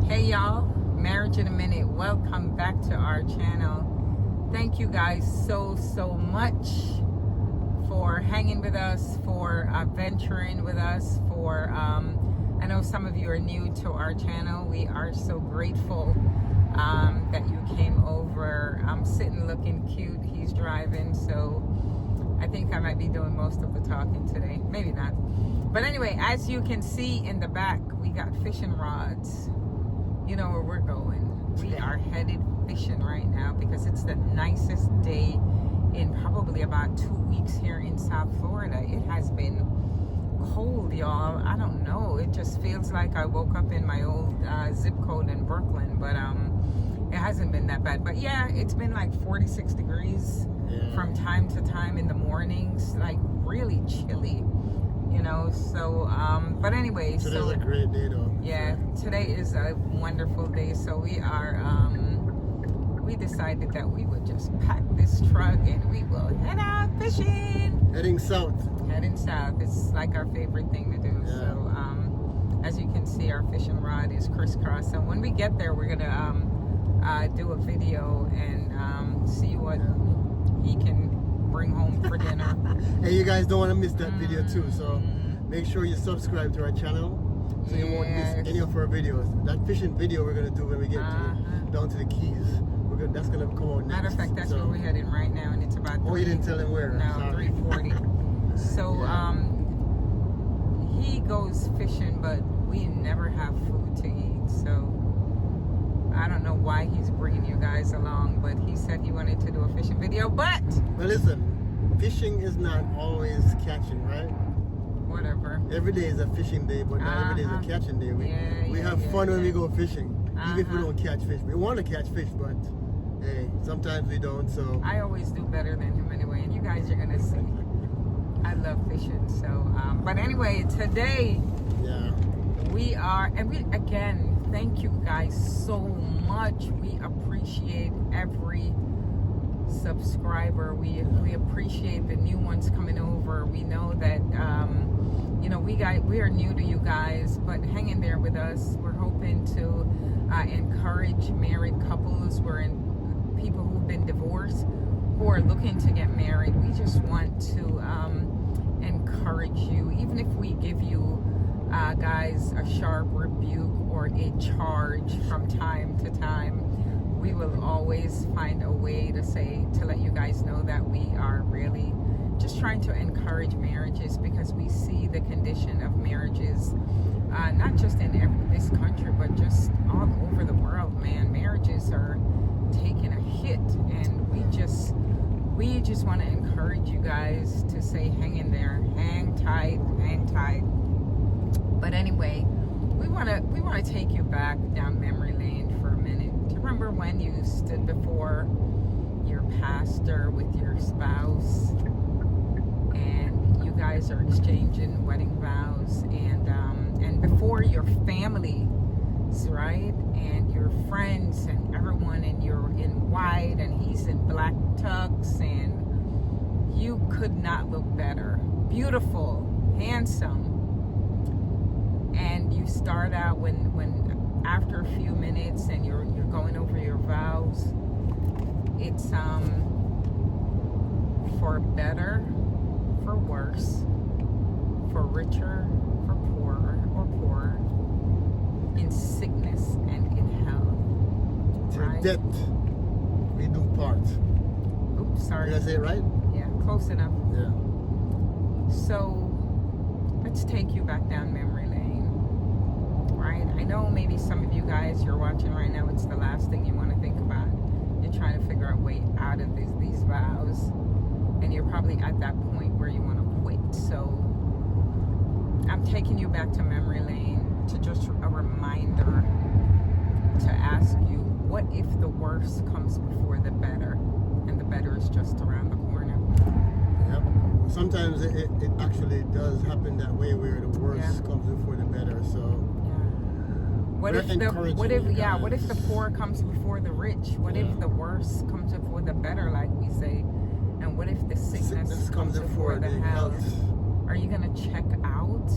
Hey y'all, Marriage in a Minute. Welcome back to our channel. Thank you guys so much for hanging with us, for venturing with us, for I know some of you are new to our channel. We are so grateful that you came over. I'm sitting looking cute. He's driving, so I think I might be doing most of the talking today. Maybe not. But anyway, as you can see in the back, we got fishing rods. You know where we're going. We are headed fishing right now because it's the nicest day in probably about 2 weeks here in South Florida. It has been cold, y'all. I don't know. It just feels like I woke up in my old zip code in Brooklyn, but it hasn't been that bad. But yeah, it's been like 46 degrees from time to time in the mornings, like really chilly. You know, so but anyway, today's a great day though. Yeah, today is a wonderful day. So we are we decided that we would just pack this truck and we will head out fishing. Heading south. It's like our favorite thing to do. Yeah. So as you can see, our fishing rod is crisscross. So when we get there, we're gonna do a video and see what he can bring home for dinner. Hey, you guys don't want to miss that video too, so make sure you subscribe to our channel so you won't miss any of our videos. That fishing video we're gonna do when we get down to the Keys. That's gonna come out next. Matter of fact, that's where we're heading right now, and it's about. Oh, you didn't tell him where? No, 3:40. So he goes fishing, but we never have food to eat. So I don't know why he's bringing you guys along, but he said he wanted to do a fishing video. But listen, fishing is not always catching, right? Whatever. Every day is a fishing day, but not every day is a catching day. We have fun when we go fishing, even if we don't catch fish. We want to catch fish, but hey, sometimes we don't. So I always do better than him anyway, and you guys are gonna see. I love fishing, so but anyway, today we are, and we again. Thank you guys so much. We appreciate every subscriber. We appreciate the new ones coming over. We know that you know we are new to you guys, but hang in there with us. We're hoping to encourage married couples. We're in people who've been divorced who are looking to get married. We just want to encourage you, even if we give you guys a sharp rebuke or a charge from time to time. We will always find a way to let you guys know that we are really just trying to encourage marriages, because we see the condition of marriages not just in this country but just all over the world. Man, marriages are taking a hit, and we just want to encourage you guys to say hang in there, hang tight. But anyway, we want to take you back down memory lane for a minute. Do you remember when you stood before your pastor with your spouse and you guys are exchanging wedding vows, and before your family, right? And your friends and everyone, and you're in white and he's in black tux, and you could not look better. Beautiful, handsome. And you start out when after a few minutes and you're going over your vows, it's for better, for worse, for richer, for poorer, or poorer, in sickness and in health. Till death we do part. Oops, sorry. Did I say it right? Yeah, close enough. Yeah. So let's take you back down memory lane, right? I know maybe some of you guys, you're watching right now, it's the last thing you want to think about. You're trying to figure out a way out of these vows, and you're probably at that point where you want to quit. So I'm taking you back to memory lane to just a reminder to ask you, what if the worst comes before the better, and the better is just around the corner? Yep. Sometimes it actually does happen that way, where the worst comes before the better. So what if the poor comes before the rich? What if the worst comes before the better, like we say? And what if the sickness comes before the health? Are you gonna check out?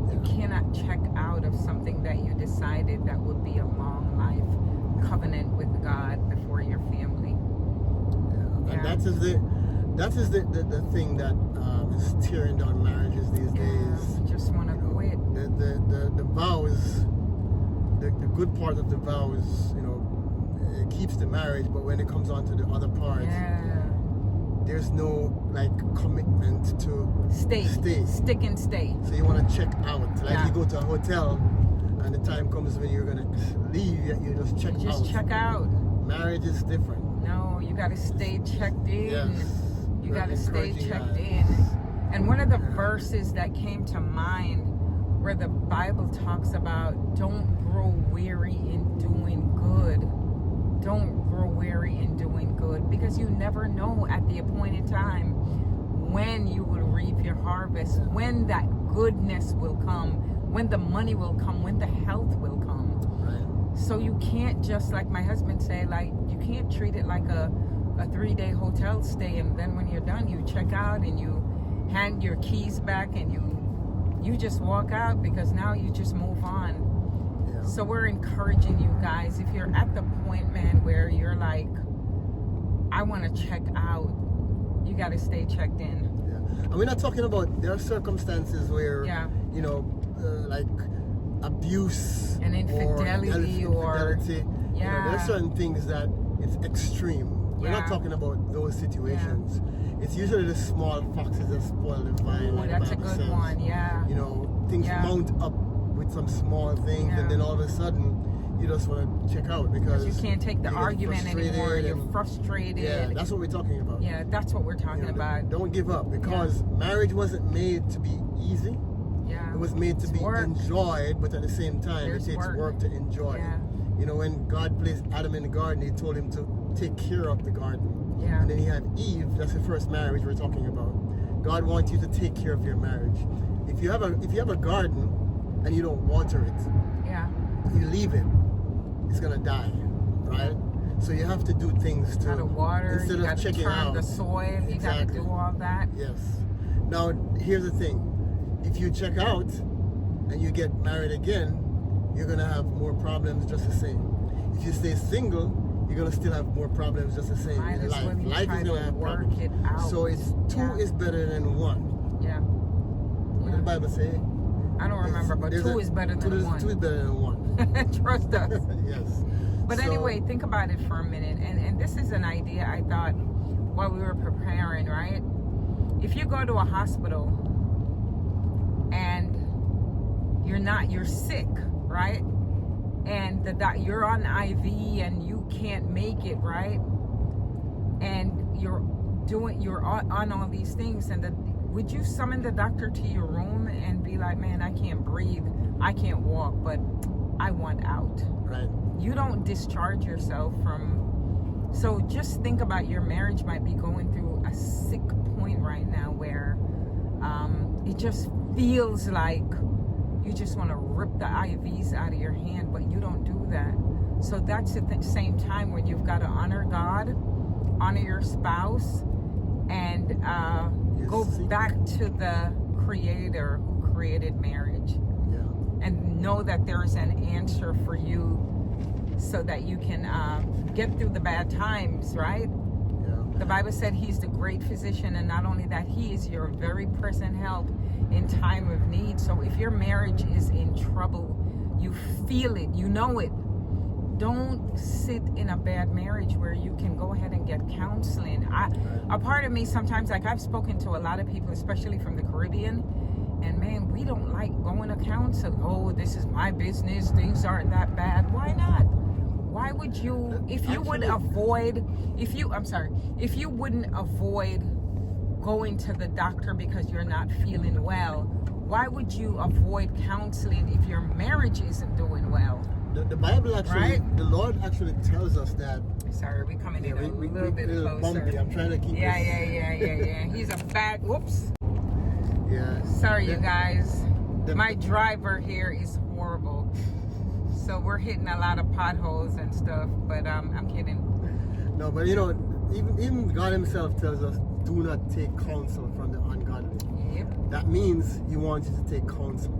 You cannot check out of something that you decide decided that would be a long life covenant with God before your family. And that is the thing that is tearing down marriages these days. You just want to quit. The vows, the good part of the vows, it keeps the marriage, but when it comes on to the other part, there's no commitment to stay. Stick and stay. So you want to check out. You go to a hotel and the time comes when you're gonna leave, you just check out. Just check out. Marriage is different. No, you gotta stay checked in. Yes. You gotta stay checked in. And one of the verses that came to mind where the Bible talks about don't grow weary in doing good. Don't grow weary in doing good, because you never know at the appointed time when you will reap your harvest, when that goodness will come, when the money will come, when the health will come. Right. So you can't just, like my husband say, you can't treat it like a 3-day hotel stay, and then when you're done you check out and you hand your keys back and you just walk out, because now you just move on. So we're encouraging you guys, if you're at the point, man, where you're like, I want to check out, you got to stay checked in. And we're not talking about, there are circumstances where, like abuse and infidelity or there are certain things that it's extreme. We're not talking about those situations. It's usually the small foxes that spoil the vine. Oh, that's a good one, Things mount up with some small things, and then all of a sudden you just want to check out because you can't take the argument anymore. You're frustrated. Yeah, that's what we're talking about. Yeah, that's what we're talking about. Don't give up, because marriage wasn't made to be easy. Yeah, it was made to be enjoyed, but at the same time, it takes work to enjoy. When God placed Adam in the garden, He told him to take care of the garden. And then He had Eve. That's the first marriage we're talking about. God wants you to take care of your marriage. If you have a garden and you don't water it, you leave it, it's gonna die, right? So you have to do things to water, instead of checking out the soil. You gotta do all that. Yes. Now here's the thing: if you check out and you get married again, you're gonna have more problems just the same. If you stay single, you're gonna still have more problems just the same in life. Life is gonna have problems. So it's two is better than one. Yeah. What did the Bible say? I don't remember, but two is better than one. Two is better than one. Trust us. Yes. But anyway, think about it for a minute. And this is an idea I thought while we were preparing, right? If you go to a hospital and you're sick, right? And you're on IV and you can't make it, right? And you're on all these things, and would you summon the doctor to your room and be like, man, I can't breathe, I can't walk, but I want out? Right. You don't discharge yourself from. So just think about, your marriage might be going through a sick point right now where it just feels like you just want to rip the IVs out of your hand, but you don't do that. So that's at the same time when you've got to honor God, honor your spouse, and go back to the Creator who created marriage. And know that there is an answer for you so that you can get through the bad times, right? The Bible said He's the great physician, and not only that, He is your very present help in time of need. So if your marriage is in trouble, you feel it, you know it, don't sit in a bad marriage where you can go ahead and get counseling. A part of me sometimes, like I've spoken to a lot of people, especially from the Caribbean, and man, we don't like going to counsel. Oh, this is my business, things aren't that bad. Why not? Why would you, if you wouldn't avoid going to the doctor because you're not feeling well, why would you avoid counseling if your marriage isn't doing well? The Bible actually, the Lord actually tells us that. Sorry, we're coming in a little bit closer. Bumpy. I'm trying to keep Yeah. He's a bad, whoops. Yeah. Sorry, you guys. My driver here is horrible. So we're hitting a lot of potholes and stuff, but I'm kidding. No, but even God Himself tells us, do not take counsel from the ungodly. Yep. That means He wants you to take counsel,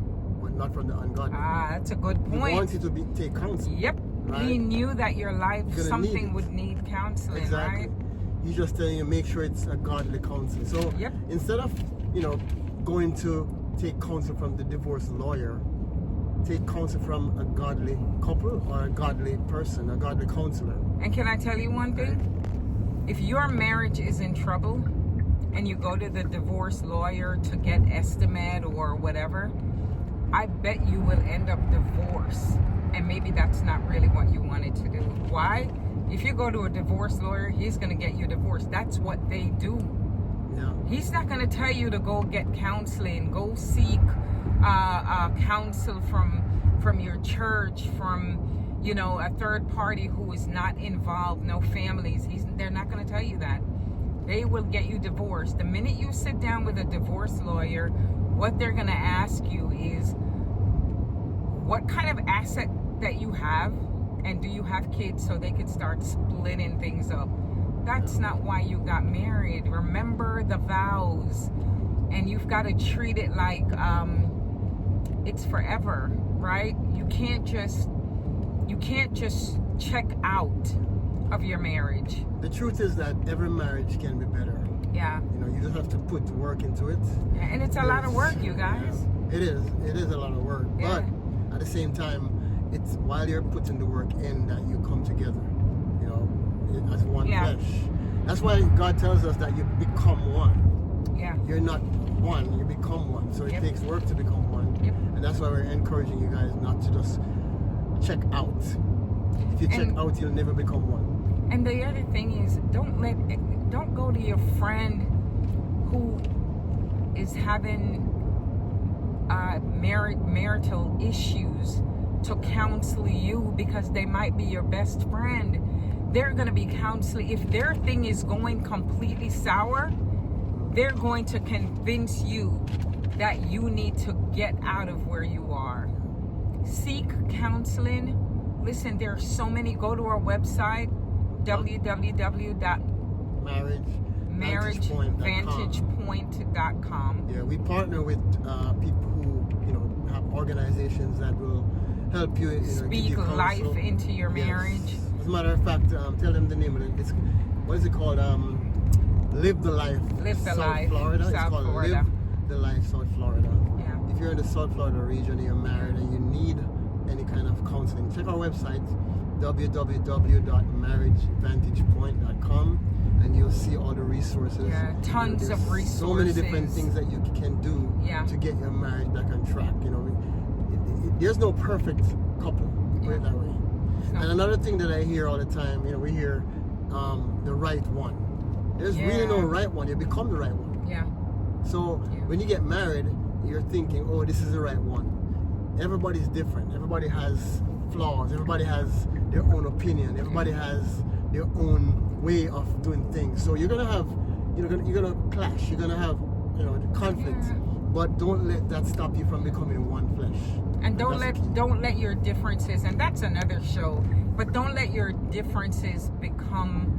but not from the ungodly. That's a good point. He wants you to take counsel. Yep. Right? He knew that your life, something would need counseling, exactly. Right? He's just telling you, make sure it's a godly counseling. So instead of, going to take counsel from the divorce lawyer, take counsel from a godly couple or a godly person, a godly counselor. And can I tell you one thing? If your marriage is in trouble and you go to the divorce lawyer to get estimate or whatever, I bet you will end up divorced. And maybe that's not really what you wanted to do. Why? If you go to a divorce lawyer, he's going to get you divorced. That's what they do. Yeah. He's not going to tell you to go get counseling, go seek counsel from your church, from a third party who is not involved, no families. They're not going to tell you that. They will get you divorced. The minute you sit down with a divorce lawyer, what they're going to ask you is what kind of asset that you have, and do you have kids, so they could start splitting things up. That's not why you got married. Remember the vows, and you've got to treat it like it's forever, right? You can't just check out of your marriage. The truth is that every marriage can be better. Yeah. You just have to put work into it. And it's a lot of work, you guys. It is a lot of work. Yeah. But at the same time, it's while you're putting the work in that you come together, as one flesh. That's why God tells us that you become one. Yeah. You're not one, you become one. So it takes work to become one. Yep. And that's why we're encouraging you guys not to just check out. If you check out, you'll never become one. And the other thing is, don't go to your friend who is having marital issues to counsel you, because they might be your best friend. They're going to be counseling. If their thing is going completely sour, they're going to convince you that you need to get out of where you are. Seek counseling. Listen, there are so many. Go to our website, www.marriagevantagepoint.com. Yeah, we partner with people who have organizations that will help you. Speak life into your marriage. As a matter of fact, tell them the name of it. What is it called? Live the Life. Live the South Life. Florida. South It's called Florida. Live the Life South Florida. Yeah. If you're in the South Florida region and you're married and you need any kind of counseling, check our website, www.marriagevantagepoint.com, and you'll see all the resources. Yeah, tons of resources. So many different things that you can do to get your marriage back on track. There's no perfect couple, put it that way. And another thing that I hear all the time, we hear the right one. There's really no right one. You become the right one. Yeah. So when you get married, you're thinking, oh, this is the right one. Everybody's different. Everybody has flaws. Everybody has their own opinion. Everybody has their own way of doing things. So you're gonna have, you're gonna clash. You're gonna have, conflict. Yeah. But don't let that stop you from becoming one flesh. And don't let your differences, and that's another show, but don't let your differences become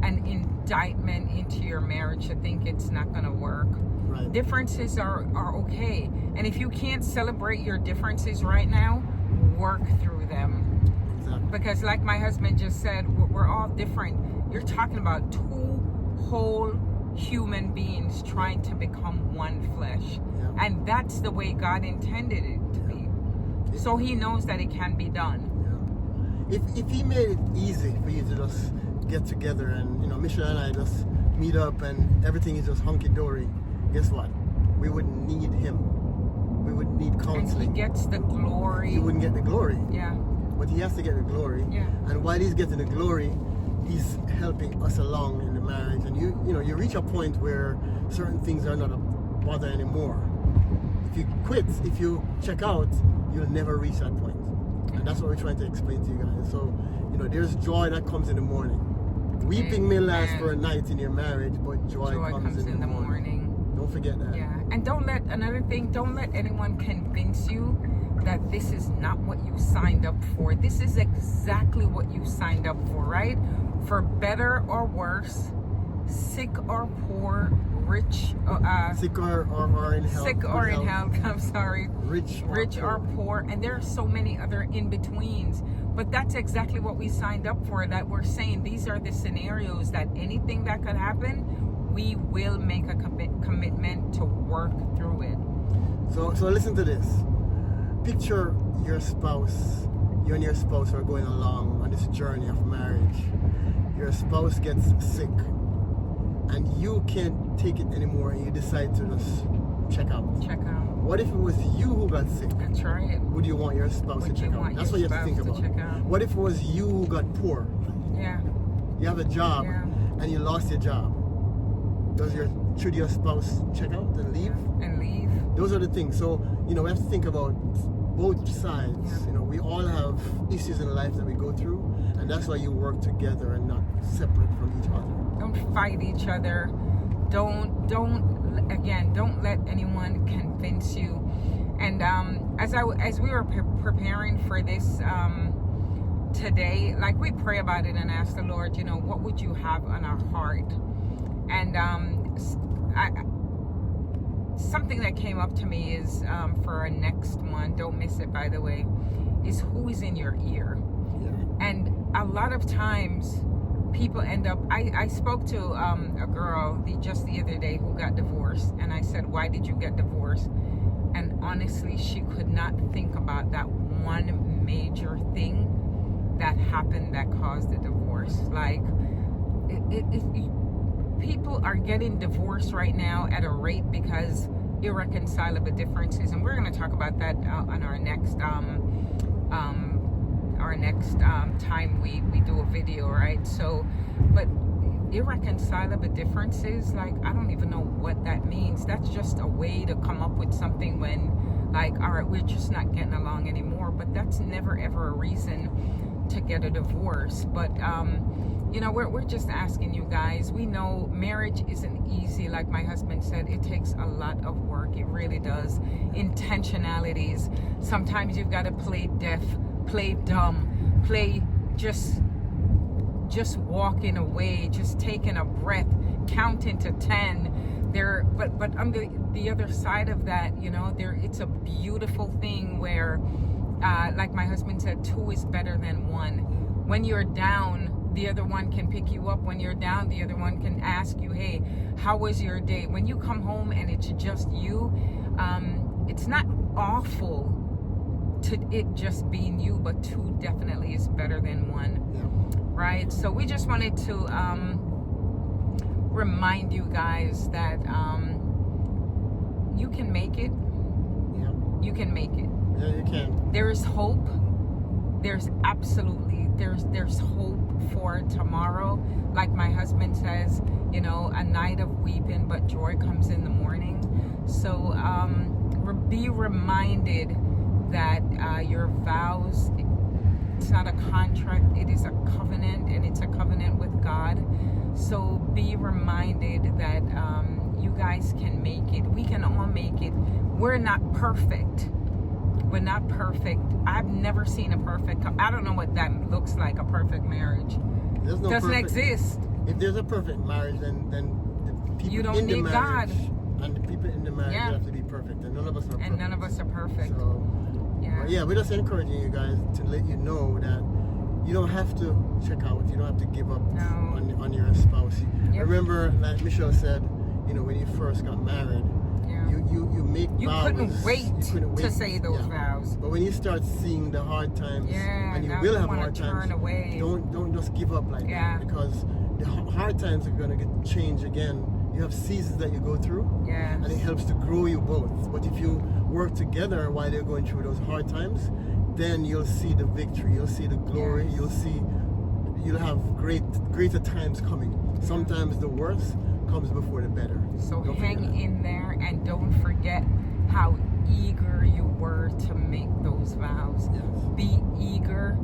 an indictment into your marriage to think it's not going to work. Right. Differences are okay. And if you can't celebrate your differences right now, work through them. Exactly. Because like my husband just said, we're all different. You're talking about two whole human beings trying to become one flesh. Yeah. And that's the way God intended it to be. So he knows that it can be done. Yeah. If he made it easy for you to just get together and, Michelle and I just meet up and everything is just hunky-dory, guess what? We wouldn't need him. We would need counseling. And he gets the glory. He wouldn't get the glory. Yeah. But he has to get the glory. Yeah. And while he's getting the glory, he's helping us along in the marriage. And you reach a point where certain things are not a bother anymore. If you quit, if you check out, you'll never reach that point. And that's what we're trying to explain to you guys. So, there's joy that comes in the morning. Weeping may last for a night in your marriage, but joy comes in the morning. Don't forget that. Yeah. And don't let anyone convince you that this is not what you signed up for. This is exactly what you signed up for, right? For better or worse, sick or poor, sick or in health. Sick or in health. I'm sorry. Rich or poor, and there are so many other in betweens. But that's exactly what we signed up for. That we're saying these are the scenarios that anything that could happen, we will make a commitment to work through it. So listen to this. Picture your spouse. You and your spouse are going along on this journey of marriage. Your spouse gets sick, and you can't take it anymore, and you decide to just check out. What if it was you who got sick? That's right. Would you want your spouse to check out? That's what you have to think about. What if it was you who got poor? Yeah. You have a job and you lost your job. Should your spouse check out and leave? And leave. Those are the things. So, we have to think about both sides. Yeah. We all have issues in life that we go through, and that's why you work together and not separate from each other. Don't fight each other. Don't let anyone convince you. And as we were preparing for this today, like, we pray about it and ask the Lord, what would you have on our heart? And something that came up to me is for our next one, don't miss it, by the way, is who is in your ear. Yeah. And a lot of times people end up, I spoke to a girl just the other day who got divorced, and I said, why did you get divorced? And honestly, she could not think about that one major thing that happened that caused the divorce. Like, people are getting divorced right now at a rate because irreconcilable differences, and we're going to talk about that on our next time we do a video, right? So, but irreconcilable differences, like, I don't even know what that means. That's just a way to come up with something when, like, all right, we're just not getting along anymore. But that's never ever a reason to get a divorce. But we're just asking you guys. We know marriage isn't easy. Like my husband said, it takes a lot of work. It really does. Intentionalities. Sometimes you've got to play deaf, play dumb, play just walking away, just taking a breath, counting to 10. But on the other side of that, it's a beautiful thing where, like my husband said, 2 is better than 1. When you're down, the other one can pick you up. When you're down, the other one can ask you, hey, how was your day? When you come home and it's just you, it's not awful to it just being you, but 2 definitely is better than 1. Yeah. Right? So we just wanted to remind you guys that you can make it. Yeah. You can make it. Yeah, you can. There is hope. There's hope for tomorrow. Like my husband says, a night of weeping, but joy comes in the morning. So be reminded that your vows, it's not a contract, it is a covenant, and it's a covenant with God. So be reminded that you guys can make it. We can all make it. We're not perfect. We're not perfect. I've never seen a perfect. I don't know what that looks like. A perfect marriage doesn't exist. If there's a perfect marriage, then the people you don't in the need marriage God. and the people in the marriage have to be perfect, and none of us are perfect. And none of us are perfect. So, we're just encouraging you guys to let you know that you don't have to check out. You don't have to give up on your spouse. Remember, like Michelle said, when you first got married, you make vows. You couldn't wait to say those vows. But when you start seeing the hard times, and you will have hard times, don't just give up like that, because the hard times are going to change again. You have seasons that you go through, and it helps to grow you both. But if you work together while you're going through those hard times, then you'll see the victory, you'll see the glory, you'll have greater times coming. Sometimes the worst comes before the better. So hang in there, and don't forget how eager you were to make those vows. Yes. Be eager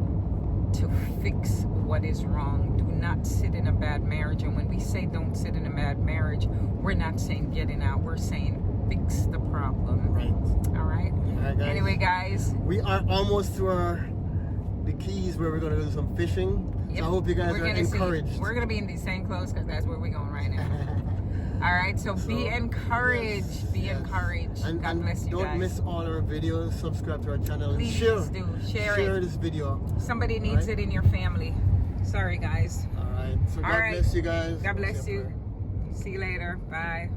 to fix what is wrong. Do not sit in a bad marriage. And when we say don't sit in a bad marriage, we're not saying getting out. We're saying fix the problem. Right. All right? Guys. Anyway, guys. We are almost to the Keys, where we're going to do some fishing. Yep. So I hope you guys are encouraged. We're going to be in these same clothes because that's where we're going right now. All right, so be encouraged. Yes, Be encouraged. And, God bless you don't guys. miss all our videos. Subscribe to our channel. Please Share share it. this video. Somebody needs it in your family. Sorry, guys. All right. So All God right. bless you guys. God bless you. See you later. Bye.